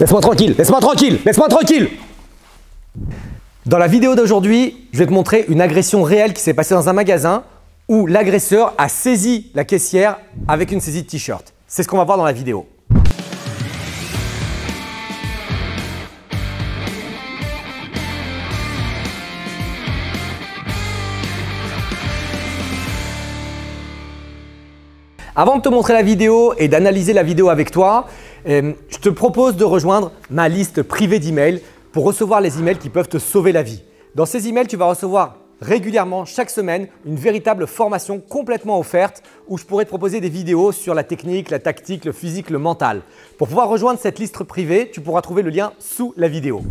Laisse-moi tranquille, laisse-moi tranquille, laisse-moi tranquille. Dans la vidéo d'aujourd'hui, je vais te montrer une agression réelle qui s'est passée dans un magasin où l'agresseur a saisi la caissière avec une saisie de t-shirt. C'est ce qu'on va voir dans la vidéo. Avant de te montrer la vidéo et d'analyser la vidéo avec toi, je te propose de rejoindre ma liste privée d'emails pour recevoir les emails qui peuvent te sauver la vie. Dans ces emails, tu vas recevoir régulièrement, chaque semaine, une véritable formation complètement offerte où je pourrai te proposer des vidéos sur la technique, la tactique, le physique, le mental. Pour pouvoir rejoindre cette liste privée, tu pourras trouver le lien sous la vidéo.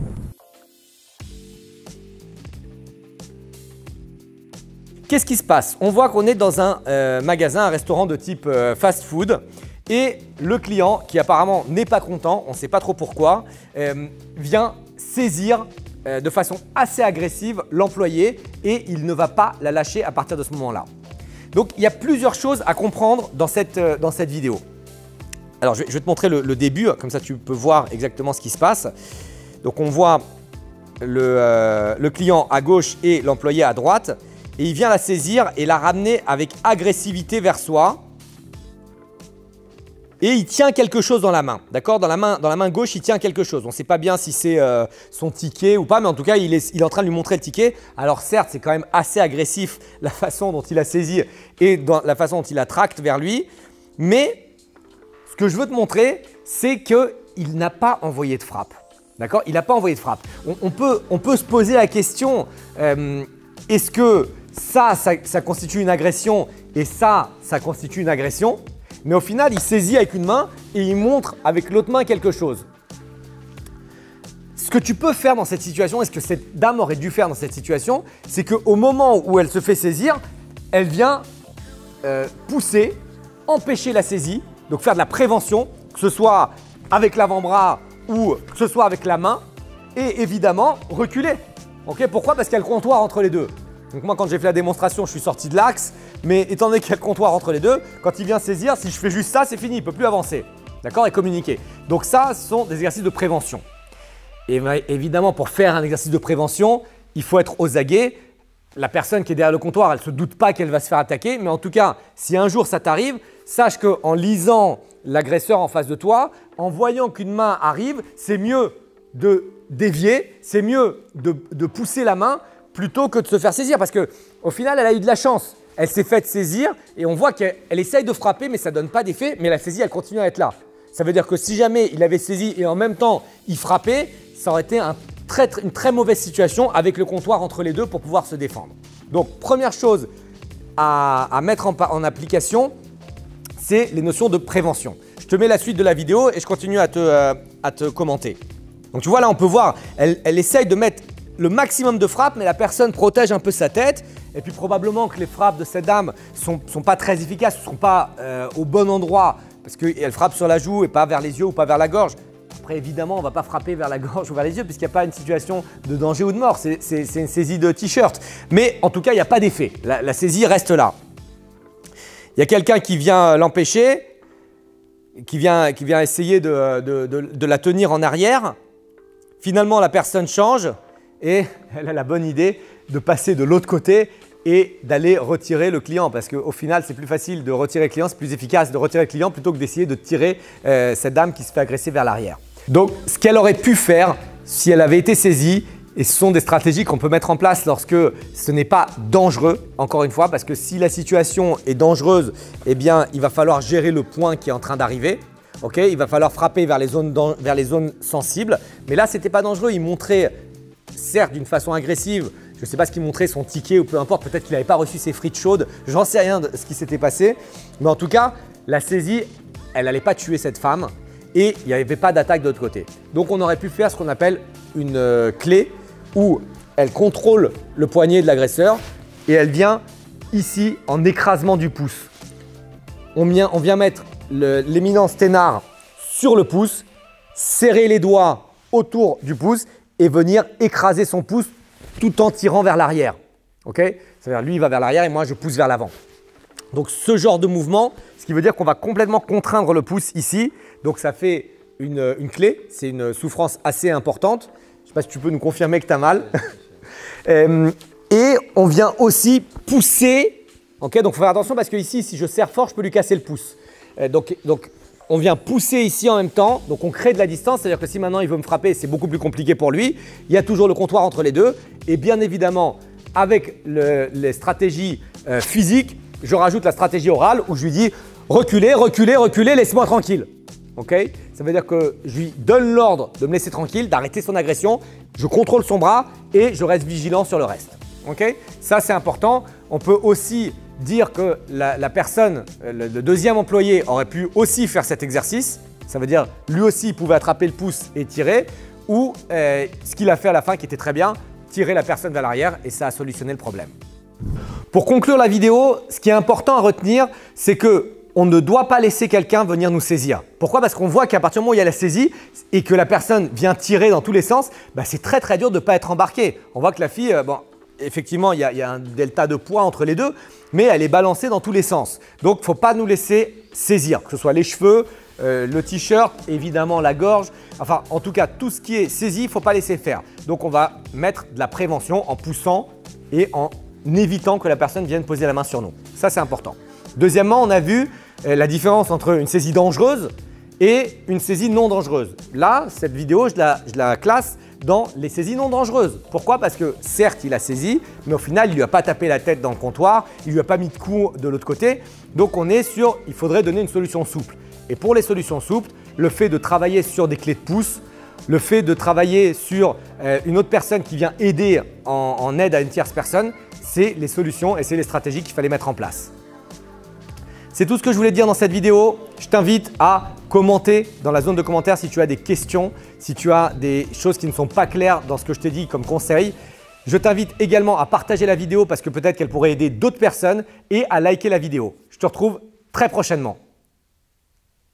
Qu'est-ce qui se passe? On voit qu'on est dans un magasin, un restaurant de type fast-food et le client, qui apparemment n'est pas content, on ne sait pas trop pourquoi, vient saisir de façon assez agressive l'employé et il ne va pas la lâcher à partir de ce moment-là. Donc, il y a plusieurs choses à comprendre dans cette vidéo. Alors, je vais te montrer le début, comme ça tu peux voir exactement ce qui se passe. Donc, on voit le client à gauche et l'employé à droite. Et il vient la saisir et la ramener avec agressivité vers soi. Et il tient quelque chose dans la main. D'accord? Dans la main gauche, il tient quelque chose. On ne sait pas bien si c'est son ticket ou pas, mais en tout cas, il est en train de lui montrer le ticket. Alors certes, c'est quand même assez agressif la façon dont il a saisi et dans la façon dont il la tracte vers lui. Mais ce que je veux te montrer, c'est qu'il n'a pas envoyé de frappe. D'accord? Il n'a pas envoyé de frappe. On peut se poser la question, est-ce que ça constitue une agression et ça constitue une agression? Mais au final, il saisit avec une main et il montre avec l'autre main quelque chose. Ce que tu peux faire dans cette situation et ce que cette dame aurait dû faire dans cette situation, c'est qu'au moment où elle se fait saisir, elle vient pousser, empêcher la saisie, donc faire de la prévention, que ce soit avec l'avant-bras ou que ce soit avec la main et évidemment reculer. Okay? Pourquoi? Parce qu'il y a le comptoir entre les deux. Donc moi, quand j'ai fait la démonstration, je suis sorti de l'axe. Mais étant donné qu'il y a le comptoir entre les deux, quand il vient saisir, si je fais juste ça, c'est fini. Il ne peut plus avancer. D'accord? Et communiquer. Donc ça, ce sont des exercices de prévention. Et évidemment, pour faire un exercice de prévention, il faut être aux aguets. La personne qui est derrière le comptoir, elle ne se doute pas qu'elle va se faire attaquer. Mais en tout cas, si un jour ça t'arrive, sache qu'en lisant l'agresseur en face de toi, en voyant qu'une main arrive, c'est mieux de dévier, c'est mieux de pousser la main plutôt que de se faire saisir parce qu'au final, elle a eu de la chance. Elle s'est faite saisir et on voit qu'elle essaye de frapper mais ça ne donne pas d'effet, mais la saisie, elle continue à être là. Ça veut dire que si jamais il avait saisi et en même temps il frappait, ça aurait été une très mauvaise situation avec le comptoir entre les deux pour pouvoir se défendre. Donc, première chose à mettre en application, c'est les notions de prévention. Je te mets la suite de la vidéo et je continue à te commenter. Donc, tu vois là, on peut voir, elle essaye de mettre le maximum de frappes, mais la personne protège un peu sa tête. Et puis probablement que les frappes de cette dame sont pas très efficaces, ne sont pas au bon endroit parce qu'elle frappe sur la joue et pas vers les yeux ou pas vers la gorge. Après, évidemment, on ne va pas frapper vers la gorge ou vers les yeux puisqu'il n'y a pas une situation de danger ou de mort. C'est une saisie de t-shirt. Mais en tout cas, il n'y a pas d'effet. La saisie reste là. Il y a quelqu'un qui vient l'empêcher, qui vient essayer de la tenir en arrière. Finalement, la personne change. Et elle a la bonne idée de passer de l'autre côté et d'aller retirer le client parce qu'au final, c'est plus facile de retirer le client, c'est plus efficace de retirer le client plutôt que d'essayer de tirer cette dame qui se fait agresser vers l'arrière. Donc, ce qu'elle aurait pu faire si elle avait été saisie, et ce sont des stratégies qu'on peut mettre en place lorsque ce n'est pas dangereux, encore une fois, parce que si la situation est dangereuse, eh bien, il va falloir gérer le point qui est en train d'arriver. Okay? Il va falloir frapper vers les zones sensibles. Mais là, ce n'était pas dangereux, il montrait certes d'une façon agressive, je ne sais pas ce qu'il montrait, son ticket ou peu importe, peut-être qu'il n'avait pas reçu ses frites chaudes, j'en sais rien de ce qui s'était passé. Mais en tout cas, la saisie, elle n'allait pas tuer cette femme et il n'y avait pas d'attaque de l'autre côté. Donc on aurait pu faire ce qu'on appelle une clé où elle contrôle le poignet de l'agresseur et elle vient ici en écrasement du pouce. On vient mettre l'éminence ténard sur le pouce, serrer les doigts autour du pouce et venir écraser son pouce tout en tirant vers l'arrière. Okay? C'est-à-dire lui, il va vers l'arrière et moi, je pousse vers l'avant. Donc, ce genre de mouvement, ce qui veut dire qu'on va complètement contraindre le pouce ici. Donc, ça fait une clé. C'est une souffrance assez importante. Je ne sais pas si tu peux nous confirmer que tu as mal. Et on vient aussi pousser. Okay, donc, il faut faire attention parce que ici, si je serre fort, je peux lui casser le pouce. Donc, on vient pousser ici en même temps. Donc, on crée de la distance. C'est-à-dire que si maintenant il veut me frapper, c'est beaucoup plus compliqué pour lui. Il y a toujours le comptoir entre les deux. Et bien évidemment, avec les stratégies physiques, je rajoute la stratégie orale où je lui dis reculez, reculez, reculez, laissez-moi tranquille. Okay, ça veut dire que je lui donne l'ordre de me laisser tranquille, d'arrêter son agression. Je contrôle son bras et je reste vigilant sur le reste. Okay, ça, c'est important. On peut aussi dire que la personne, le deuxième employé, aurait pu aussi faire cet exercice. Ça veut dire lui aussi, il pouvait attraper le pouce et tirer. Ou ce qu'il a fait à la fin qui était très bien, tirer la personne vers l'arrière et ça a solutionné le problème. Pour conclure la vidéo, ce qui est important à retenir, c'est qu'on ne doit pas laisser quelqu'un venir nous saisir. Pourquoi? Parce qu'on voit qu'à partir du moment où il y a la saisie et que la personne vient tirer dans tous les sens, c'est très très dur de ne pas être embarqué. On voit que la fille, effectivement, il y a un delta de poids entre les deux, mais elle est balancée dans tous les sens. Donc, il ne faut pas nous laisser saisir, que ce soit les cheveux, le t-shirt, évidemment la gorge. Enfin, en tout cas, tout ce qui est saisi, il ne faut pas laisser faire. Donc, on va mettre de la prévention en poussant et en évitant que la personne vienne poser la main sur nous. Ça, c'est important. Deuxièmement, on a vu la différence entre une saisie dangereuse et une saisie non dangereuse. Là, cette vidéo, je la classe dans les saisies non dangereuses. Pourquoi? Parce que certes, il a saisi, mais au final, il ne lui a pas tapé la tête dans le comptoir, il ne lui a pas mis de coup de l'autre côté. Donc, on est sur, il faudrait donner une solution souple. Et pour les solutions souples, le fait de travailler sur des clés de pouce, le fait de travailler sur une autre personne qui vient aider en aide à une tierce personne, c'est les solutions et c'est les stratégies qu'il fallait mettre en place. C'est tout ce que je voulais te dire dans cette vidéo. Je t'invite à commenter dans la zone de commentaires si tu as des questions, si tu as des choses qui ne sont pas claires dans ce que je t'ai dit comme conseil. Je t'invite également à partager la vidéo parce que peut-être qu'elle pourrait aider d'autres personnes et à liker la vidéo. Je te retrouve très prochainement.